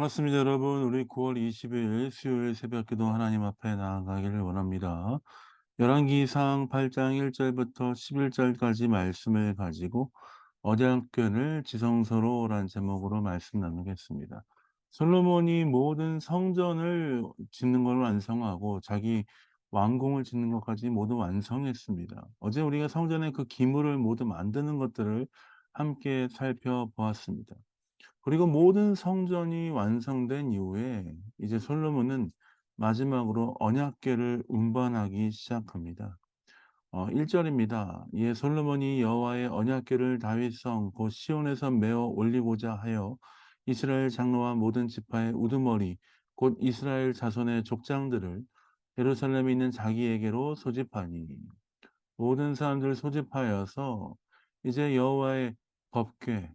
반갑습니다, 여러분. 우리 9월 20일 수요일 새벽기도 하나님 앞에 나아가기를 원합니다. 열왕기상 8장 1절부터 11절까지 말씀을 가지고 언약궤를 지성소로란 제목으로 말씀 나누겠습니다. 솔로몬이 모든 성전을 짓는 걸 완성하고 자기 왕궁을 짓는 것까지 모두 완성했습니다. 어제 우리가 성전의 그 기물을 모두 만드는 것들을 함께 살펴보았습니다. 그리고 모든 성전이 완성된 이후에 이제 솔로몬은 마지막으로 언약궤를 운반하기 시작합니다. 1절입니다. 이에 솔로몬이 여호와의 언약궤를 다윗성 곧 시온에서 메어 올리고자 하여 이스라엘 장로와 모든 지파의 우두머리 곧 이스라엘 자손의 족장들을 예루살렘에 있는 자기에게로 소집하니 모든 사람들을 소집하여서 이제 여호와의 법궤,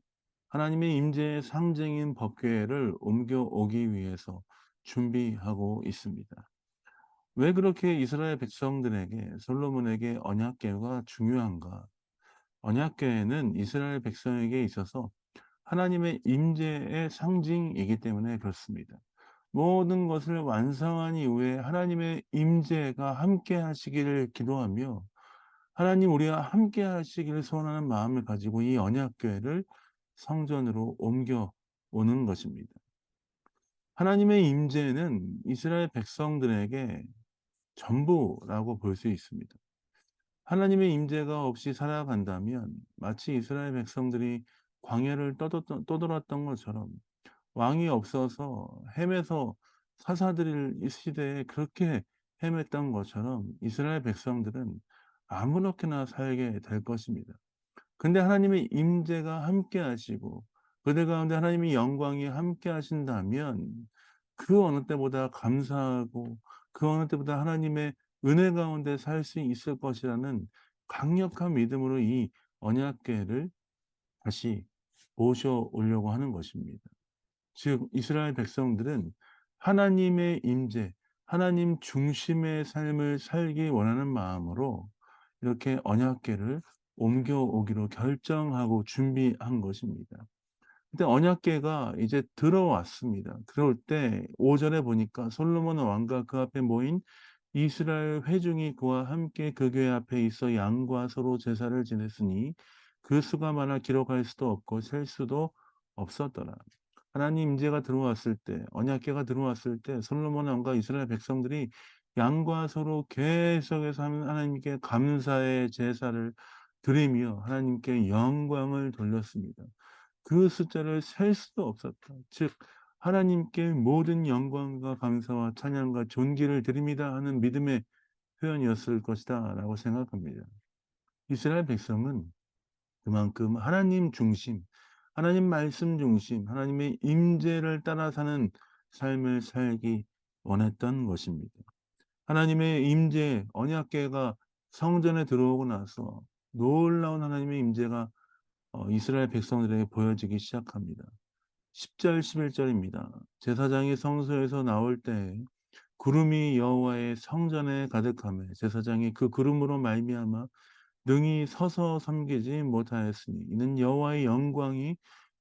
하나님의 임재의 상징인 법궤를 옮겨오기 위해서 준비하고 있습니다. 왜 그렇게 이스라엘 백성들에게 솔로몬에게 언약궤가 중요한가? 언약궤는 이스라엘 백성에게 있어서 하나님의 임재의 상징이기 때문에 그렇습니다. 모든 것을 완성한 이후에 하나님의 임재가 함께 하시기를 기도하며 하나님 우리와 함께 하시기를 소원하는 마음을 가지고 이 언약궤를 성전으로 옮겨 오는 것입니다. 하나님의 임재는 이스라엘 백성들에게 전부라고 볼 수 있습니다. 하나님의 임재가 없이 살아간다면 마치 이스라엘 백성들이 광야를 떠돌았던 것처럼 왕이 없어서 헤매서 사사들일 이 시대에 그렇게 헤맸던 것처럼 이스라엘 백성들은 아무렇게나 살게 될 것입니다. 근데 하나님의 임재가 함께 하시고 그들 가운데 하나님의 영광이 함께 하신다면 그 어느 때보다 감사하고 그 어느 때보다 하나님의 은혜 가운데 살 수 있을 것이라는 강력한 믿음으로 이 언약궤를 다시 모셔오려고 하는 것입니다. 즉 이스라엘 백성들은 하나님의 임재, 하나님 중심의 삶을 살기 원하는 마음으로 이렇게 언약궤를 옮겨오기로 결정하고 준비한 것입니다. 근데 언약궤가 이제 들어왔습니다. 그럴 때 5 절에 보니까 솔로몬 왕과 그 앞에 모인 이스라엘 회중이 그와 함께 그 궤 앞에 있어 양과 서로 제사를 지냈으니 그 수가 많아 기록할 수도 없고 셀 수도 없었더라. 하나님 임재가 들어왔을 때 언약궤가 들어왔을 때 솔로몬 왕과 이스라엘 백성들이 양과 서로 계속해서 하나님께 감사의 제사를 드리며 하나님께 영광을 돌렸습니다. 그 숫자를 셀 수도 없었다. 즉 하나님께 모든 영광과 감사와 찬양과 존귀를 드립니다 하는 믿음의 표현이었을 것이다라고 생각합니다. 이스라엘 백성은 그만큼 하나님 중심, 하나님 말씀 중심, 하나님의 임재를 따라 사는 삶을 살기 원했던 것입니다. 하나님의 임재, 언약궤가 성전에 들어오고 나서 놀라운 하나님의 임재가 이스라엘 백성들에게 보여지기 시작합니다. 10절 11절입니다. 제사장이 성소에서 나올 때 구름이 여호와의 성전에 가득하며 제사장이 그 구름으로 말미암아 능히 서서 섬기지 못하였으니 이는 여호와의 영광이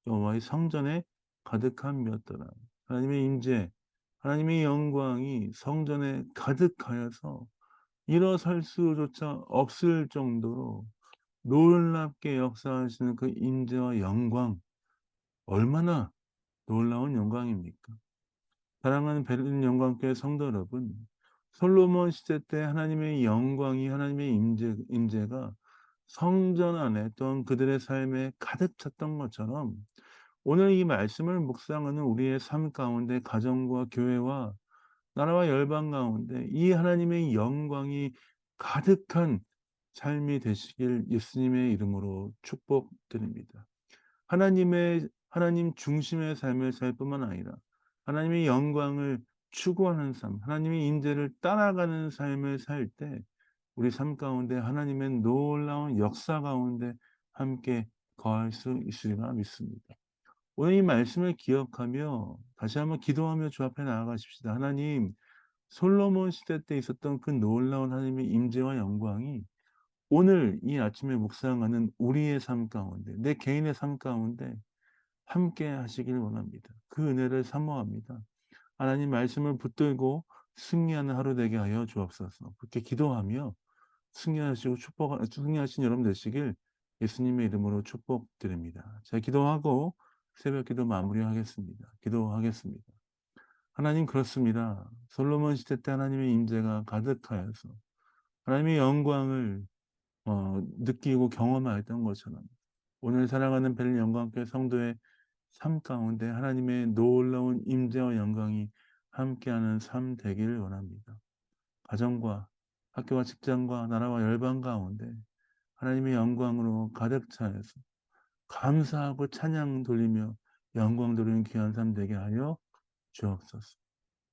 여호와의 성전에 가득함이었더라. 하나님의 임재, 하나님의 영광이 성전에 가득하여서 일어설 수조차 없을 정도로 놀랍게 역사하시는 그 임재와 영광, 얼마나 놀라운 영광입니까? 사랑하는 베르는 영광교회 성도 여러분, 솔로몬 시대 때 하나님의 영광이 하나님의 임재가 성전 안에 또한 그들의 삶에 가득 찼던 것처럼 오늘 이 말씀을 묵상하는 우리의 삶 가운데 가정과 교회와 나라와 열방 가운데 이 하나님의 영광이 가득한 삶이 되시길 예수님의 이름으로 축복드립니다. 하나님 중심의 삶을 살 뿐만 아니라 하나님의 영광을 추구하는 삶, 하나님의 임재를 따라가는 삶을 살 때 우리 삶 가운데 하나님의 놀라운 역사 가운데 함께 거할 수 있으리라 믿습니다. 오늘 이 말씀을 기억하며 다시 한번 기도하며 주 앞에 나아가십시다. 하나님, 솔로몬 시대 때 있었던 그 놀라운 하나님의 임재와 영광이 오늘 이 아침에 묵상하는 우리의 삶 가운데, 내 개인의 삶 가운데 함께 하시길 원합니다. 그 은혜를 사모합니다. 하나님 말씀을 붙들고 승리하는 하루 되게 하여 주옵소서. 그렇게 기도하며 승리하시고 승리하신 여러분 되시길 예수님의 이름으로 축복드립니다. 제가 기도하고 새벽 기도 마무리하겠습니다. 기도하겠습니다. 하나님 그렇습니다. 솔로몬 시대 때 하나님의 임재가 가득하여서 하나님의 영광을 느끼고 경험하였던 것처럼 오늘 살아가는 벨 영광교회 성도의 삶 가운데 하나님의 놀라운 임재와 영광이 함께하는 삶 되기를 원합니다. 가정과 학교와 직장과 나라와 열방 가운데 하나님의 영광으로 가득 차여서 감사하고 찬양 돌리며 영광 돌리는 귀한 삶 되게 하여 주옵소서.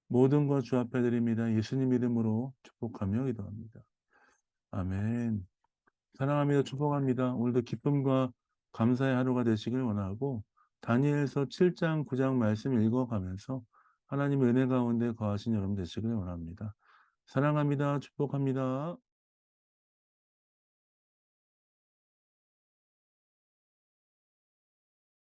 모든 것 주 앞에 드립니다. 예수님 이름으로 축복하며 기도합니다. 아멘. 사랑합니다. 축복합니다. 오늘도 기쁨과 감사의 하루가 되시길 원하고 다니엘서 7장 9장 말씀 읽어가면서 하나님의 은혜 가운데 거하신 여러분 되시길 원합니다. 사랑합니다. 축복합니다.